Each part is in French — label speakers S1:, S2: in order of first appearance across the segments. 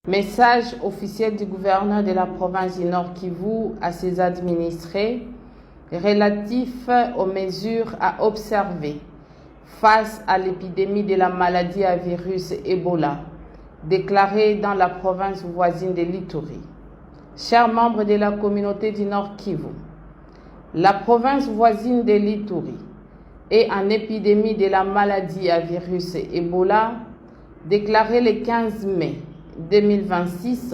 S1: Message officiel du gouverneur de la province du Nord Kivu à ses administrés relatif aux mesures à observer face à l'épidémie de la maladie à virus Ebola déclarée dans la province voisine de l'Ituri. Chers membres de la communauté du Nord Kivu, la province voisine de l'Ituri est en épidémie de la maladie à virus Ebola déclarée le 15 mai 2026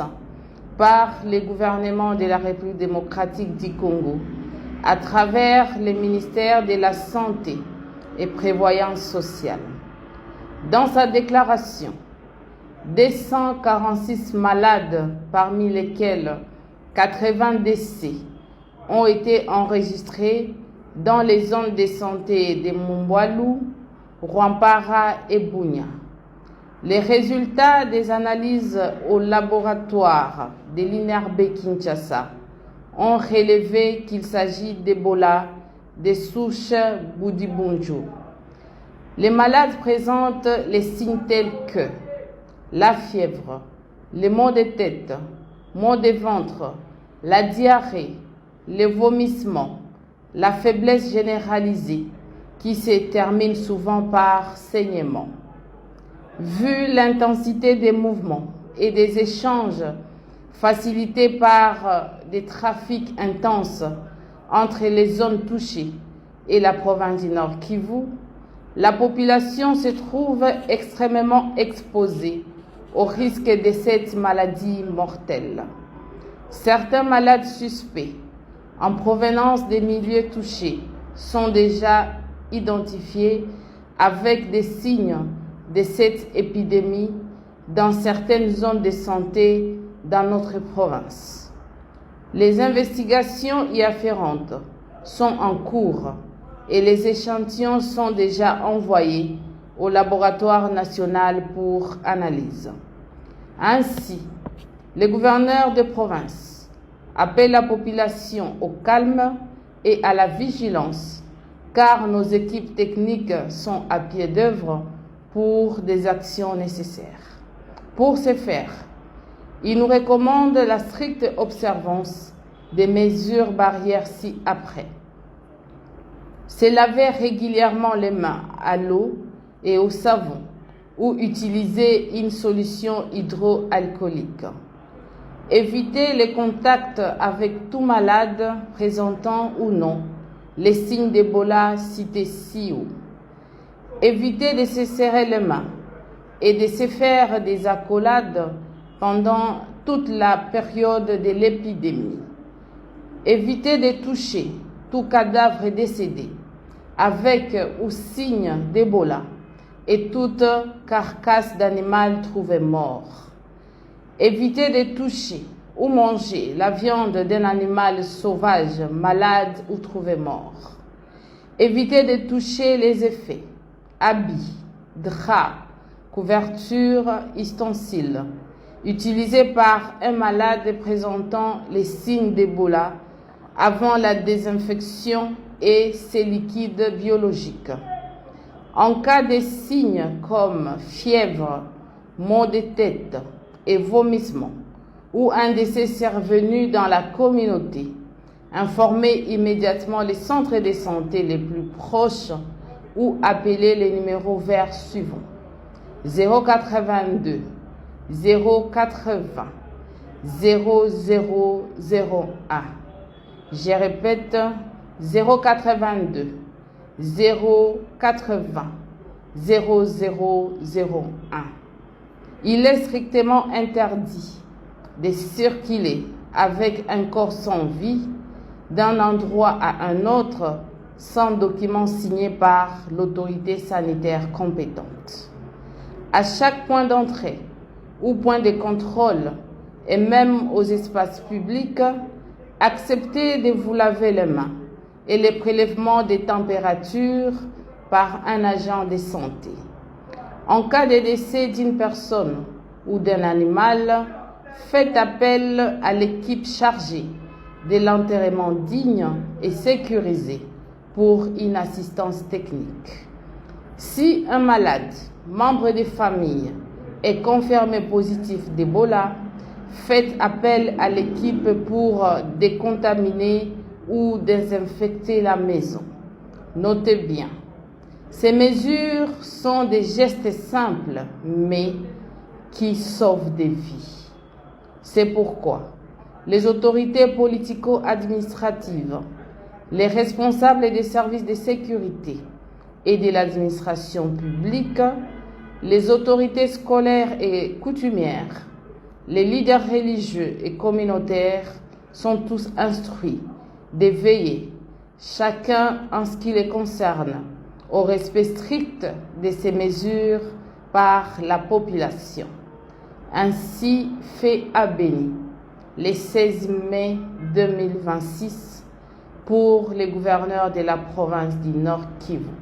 S1: par le gouvernement de la République démocratique du Congo à travers le ministère de la Santé et Prévoyance sociale. Dans sa déclaration, 246 malades, parmi lesquels 80 décès, ont été enregistrés dans les zones de santé de Mumbwalu, Rwampara et Bunia. Les résultats des analyses au laboratoire de l'INRB Kinshasa ont relevé qu'il s'agit d'Ebola des souches Budibunju. Les malades présentent les signes tels que la fièvre, les maux de tête, maux de ventre, la diarrhée, les vomissements, la faiblesse généralisée qui se termine souvent par saignement. Vu l'intensité des mouvements et des échanges facilités par des trafics intenses entre les zones touchées et la province du Nord Kivu, la population se trouve extrêmement exposée au risque de cette maladie mortelle. Certains malades suspects en provenance des milieux touchés sont déjà identifiés avec des signes de cette épidémie dans certaines zones de santé dans notre province. Les investigations y afférentes sont en cours et les échantillons sont déjà envoyés au laboratoire national pour analyse. Ainsi, le gouverneur de province appelle la population au calme et à la vigilance, car nos équipes techniques sont à pied d'œuvre pour des actions nécessaires. Pour ce faire, il nous recommande la stricte observance des mesures barrières ci-après. Se laver régulièrement les mains à l'eau et au savon ou utiliser une solution hydroalcoolique. Éviter les contacts avec tout malade présentant ou non les signes d'Ebola cités ci-haut. Éviter de se serrer les mains et de se faire des accolades pendant toute la période de l'épidémie. Éviter de toucher tout cadavre décédé avec ou signe d'Ebola et toute carcasse d'animal trouvé mort. Éviter de toucher ou manger la viande d'un animal sauvage, malade ou trouvé mort. Éviter de toucher les effets, habits, draps, couvertures, ustensiles, utilisés par un malade présentant les signes d'Ebola avant la désinfection et ses liquides biologiques. En cas de signes comme fièvre, maux de tête et vomissements, ou un décès survenu dans la communauté, informez immédiatement les centres de santé les plus proches ou appelez les numéros verts suivants: 082 080 0001. Je répète, 082 080 0001. Il est strictement interdit de circuler avec un corps sans vie d'un endroit à un autre sans document signé par l'autorité sanitaire compétente. À chaque point d'entrée ou point de contrôle et même aux espaces publics, acceptez de vous laver les mains et les prélèvements des températures par un agent de santé. En cas de décès d'une personne ou d'un animal, faites appel à l'équipe chargée de l'enterrement digne et sécurisé pour une assistance technique. Si un malade, membre de famille est confirmé positif d'Ebola, faites appel à l'équipe pour décontaminer ou désinfecter la maison. Notez bien, ces mesures sont des gestes simples, mais qui sauvent des vies. C'est pourquoi les autorités politico-administratives, les responsables des services de sécurité et de l'administration publique, les autorités scolaires et coutumières, les leaders religieux et communautaires sont tous instruits de veiller, chacun en ce qui les concerne, au respect strict de ces mesures par la population. Ainsi fait à Béni, le 16 mai 2026, pour les gouverneurs de la province du Nord Kivu.